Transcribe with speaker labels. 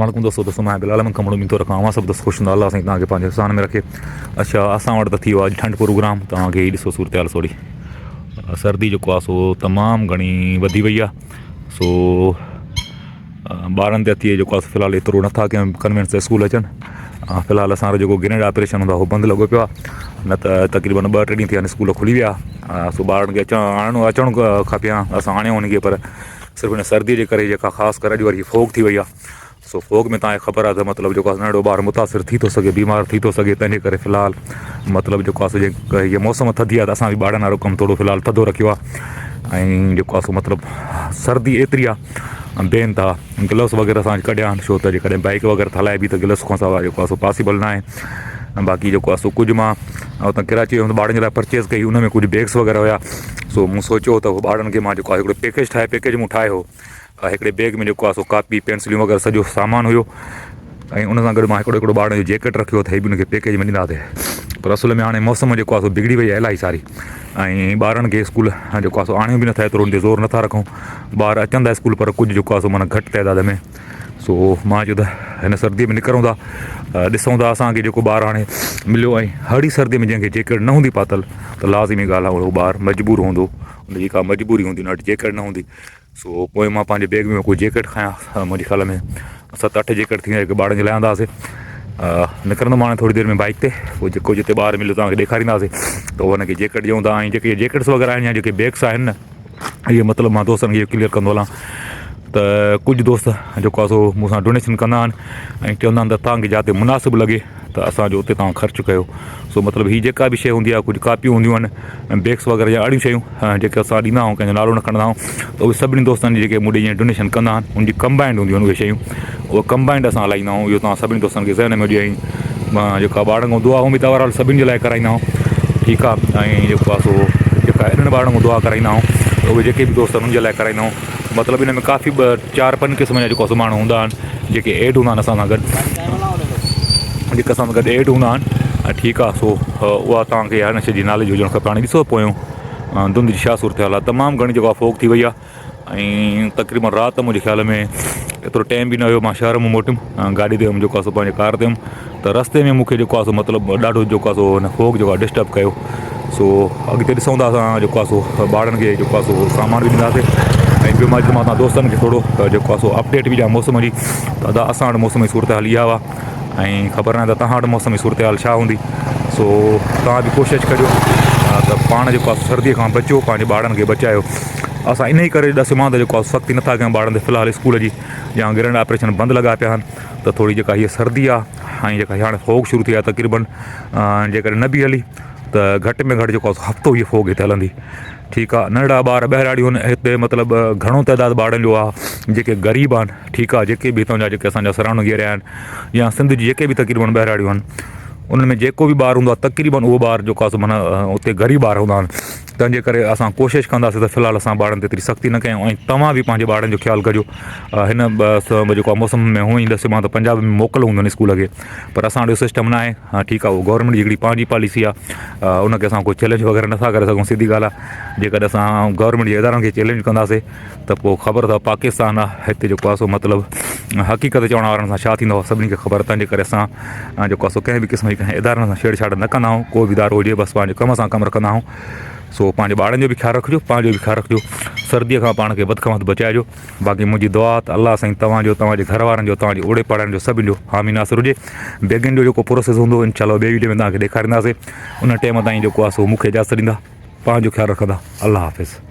Speaker 1: अस्सलाम दोस्तों मैं बिलाल अहमद कमड़ो मिनतो रखां सब दोस्त खुश अल्लाह साईं तव्हांखे पंहिंजे हिसान में रखे। अच्छा असां वटि त थी वियो आहे ठंड प्रोग्राम तव्हांखे हीअ ॾिसो सूरत हाल थोरी सर्दी जेको आहे सो तमामु घणी वधी वई आहे। सो ॿारनि ते अची जेको आहे फ़िलहालु एतिरो नथा कनि कन्वेंस स्कूल अचनि। फ़िलहालु असांजो जेको ग्रेनेड ऑपरेशन हूंदो आहे उहो बंदि लॻो पियो आहे, न त तक़रीबन 2-3 ॾींहं थी विया आहिनि स्कूल खुली विया। सो ॿारनि खे अचणु खपे हा असां आणियो हुनखे, पर सिर्फ़ु हिन सर्दीअ जे करे जेका ख़ासि करे अॼु वरी फोग थी वई आहे। सो फोग में तव्हांखे ख़बर आहे त मतिलबु जेको आहे नंढो ॿारु मुतासिर थी थो सघे, बीमार थी थो सघे। तंहिंजे करे फ़िलहालु मतिलबु जेको आहे सो हीअ मौसम थधी आहे त असां बि ॿारनि वारो कमु थोरो फ़िलहालु थधो रखियो आहे। ऐं जेको आहे सो मतिलबु सर्दी एतिरी आहे बेन था ग्लव्स वग़ैरह असां कढिया आहिनि, छो त जेकॾहिं बाइक वग़ैरह हलाए बि त ग्लव्स खां सवाइ जेको आहे सो पॉसिबल न आहे। बाक़ी जेको आहे सो कुझु मां हुतां कराची वियो ॿारनि जे लाइ परचेज़ कई, हुन में कुझु बैग्स वग़ैरह हुया। सो मूं सोचियो त ॿारनि खे मां जेको आहे हिकिड़ो पैकेज मूं ठाहियो। हिकिड़े बैग में जेको आहे सो कापी पेंसिलियूं वग़ैरह सॼो सामान हुयो, ऐं उन सां गॾु मां हिकिड़ो ॿारनि जो जैकेट रखियो त हे बि हुनखे पैकेज में ॾींदासीं। पर असुल में हाणे मौसम जेको आहे सो बिगड़ी वई आहे इलाही सारी, ऐं ॿारनि खे स्कूल जेको आहे सो आणियो बि नथा, एतिरो हुन ते ज़ोर नथा रखूं। ॿार अचनि था स्कूल पर कुझु जेको आहे सो माना घटि तइदाद में। सो मां चयो त हिन सर्दीअ में निकिरूं था, ॾिसूं था असांखे जेको ॿारु हाणे मिलियो, ऐं हड़ी सर्दीअ में जंहिंखे जैकेट न हूंदी पातल त लाज़िमी ॻाल्हि आहे उहो ॿारु मजबूर हूंदो, हुनजी का मजबूरी हूंदी, न जैकेट न हूंदी। सो पोइ मां पंहिंजे बैग में कोई जैकेट खयां, मुंहिंजे ख़्याल में 7-8 जैकेट थी विया ॿारनि जे लाइ आंदासीं। निकिरंदुमि हाणे थोरी देरि में बाइक ते, पोइ जेको जिते ॿारु मिलियो तव्हांखे ॾेखारींदासीं त हुनखे जैकेट ॾियूं था। ऐं जेके जैकेट्स वग़ैरह आहिनि या जेके बैग्स आहिनि न, इहे मतिलबु मां दोस्तनि खे इहो क्लियर कंदो हलां त कुझु दोस्त जेको आहे सो मूंसां डोनेशन कंदा आहिनि ऐं चवंदा आहिनि त तव्हांखे जिते मुनासिबु लॻे त असांजो उते तव्हां ख़र्चु कयो। सो मतिलबु हीअ जेका बि शइ हूंदी आहे, कुझु कापियूं हूंदियूं आहिनि, बैग्स वग़ैरह या अहिड़ियूं शयूं जेके असां ॾींदा आहियूं, कंहिंजो नालो न खणंदा आहियूं, त उहे सभिनी दोस्तनि जी जेके मूं ॾे डोनेशन कंदा आहिनि उनजी कंबाइंड हूंदियूं आहिनि उहे शयूं, उहे कंबाइंड असां हलाईंदा आहियूं। इहो तव्हां सभिनी दोस्तनि खे ज़हन में हुजे। ऐं मां जेका ॿारनि खां दुआ उहो बि तव्हां सभिनी जे लाइ कराईंदा आहियूं, ठीकु आहे। ऐं जेको आहे सो जेका इन्हनि ॿारनि खां दुआ कराईंदा आहियूं त उहे जेके बि दोस्त उन्हनि जे लाइ कराईंदा आहियूं। मतिलबु इन में काफ़ी 4-5 क़िस्म जा जेको आहे सो माण्हू हूंदा आहिनि जेके एड हूंदा आहिनि असां सां गॾु, जेके असां सां गॾु एड हूंदा आहिनि। ऐं ठीकु आहे, सो उहा तव्हांखे हिन शइ जी नॉलेज हुजणु खपे। हाणे ॾिसो पोयूं धुंध जी छा सूरत हाल आहे, तमामु घणी जेको आहे फोग थी वई आहे। ऐं तक़रीबन राति मुंहिंजे ख़्याल में एतिरो टाइम बि न हुयो, मां शहर में मोटियुमि, गाॾी ते हुउमि जेको आहे सो पंहिंजे कार ते हुउमि, त रस्ते में मूंखे जेको आहे सो मतिलबु ॾाढो जेको आहे सो हिन फोग जेको आहे डिस्टर्ब कयो। सो अॻिते ॾिसूं था असां जेको आहे सो ॿारनि खे जेको आहे सो सामान बि ॾींदासीं। ऐं ॿियो मां तव्हां दोस्तनि खे थोरो जेको आहे सो अपडेट बि ॾियां मौसम जी, त असां वटि मौसम जी सूरत हाल इहा आहे, ऐं ख़बर न आहे त तव्हां वटि मौसम जी सूरत हाल छा हूंदी। सो तव्हां बि कोशिशि कजो त पाण जेको आहे सर्दीअ खां बचो, पंहिंजे ॿारनि खे बचायो। असां इन ई करे ॾिसूं मां त जेको आहे सख़्ती नथा कयूं ॿारनि ते फ़िलहालु स्कूल जी, या ग्रेनेड ऑपरेशन बंदि लॻा पिया आहिनि, त थोरी जेका हीअ सर्दी आहे ऐं जेका हाणे फोग शुरू थी आहे तक़रीबन जेकॾहिं न बि हली त घटि में घटि जेको आहे हफ़्तो हीअ फोग हिते हलंदी, ठीकु आहे। नंढड़ा ॿार ॿाहिराड़ियूं आहिनि हिते, मतिलबु घणो तइदाद ॿारनि जो आहे जेके ग़रीब आहिनि, ठीकु आहे, जेके बि हितां जा जेके असांजा सराउंडिंग एरिया आहिनि या सिंध जी जेके बि तक़रीबन ॿाहिराड़ियूं आहिनि, उन्हनि में जेको बि ॿारु हूंदो आहे तक़रीबन उहो ॿारु जेको आहे सो माना उते ग़रीब ॿार हूंदा आहिनि। तंहिंजे करे असां कोशिशि कंदासीं त फ़िलहालु असां ॿारनि ते एतिरी सख़्ती न कयूं। ऐं तव्हां बि पंहिंजे ॿारनि जो ख़्यालु कजो। हिन जेको आहे मौसम में हूअं ई ॾिस मां त पंजाब में मोकल हूंदियूं आहिनि स्कूल खे, पर असां वटि सिस्टम न आहे। हा ठीकु आहे, उहो गवर्नमेंट जी हिकिड़ी पंहिंजी पॉलिसी आहे, उनखे असां कोई चैलेंज वग़ैरह नथा करे सघूं। सिधी ॻाल्हि आहे, जेकॾहिं असां गवर्नमेंट जे इदारनि खे चैलेंज कंदासीं त पोइ ख़बर अथव पाकिस्तान आहे, हिते जेको आहे सो मतिलबु हक़ीक़त चवण वारनि सां छा थींदो आहे सभिनी खे ख़बर। तंहिंजे करे असां जेको आहे सो कंहिं बि क़िस्म जी कंहिं इदारनि सां छेड़छाड़ न कंदा आहियूं। को बि इदारो हुजे बसि पंहिंजे कम सां कमु रखंदा आहियूं। सो पंहिंजे ॿारनि जो बि ख़्यालु रखिजो, पंहिंजो बि ख़्यालु रखिजो, सर्दीअ खां पाण खे वधि खां वधि बचाइजो। बाक़ी मुंहिंजी दुआ त अलाह साईं तव्हांजो, तव्हांजे घर वारनि जो, तव्हांजे ओड़े पाड़नि जो सभिनि जो हामी नासिर हुजे। बैगनि जो जेको प्रोसेस हूंदो इंशाल्लाह ॿिए वीडियो में तव्हांखे ॾेखारींदासीं। उन टाइम ताईं जेको आहे सो मूंखे इजाज़त ॾींदा, पंहिंजो ख़्यालु रखंदा। अलाह हाफ़िज़।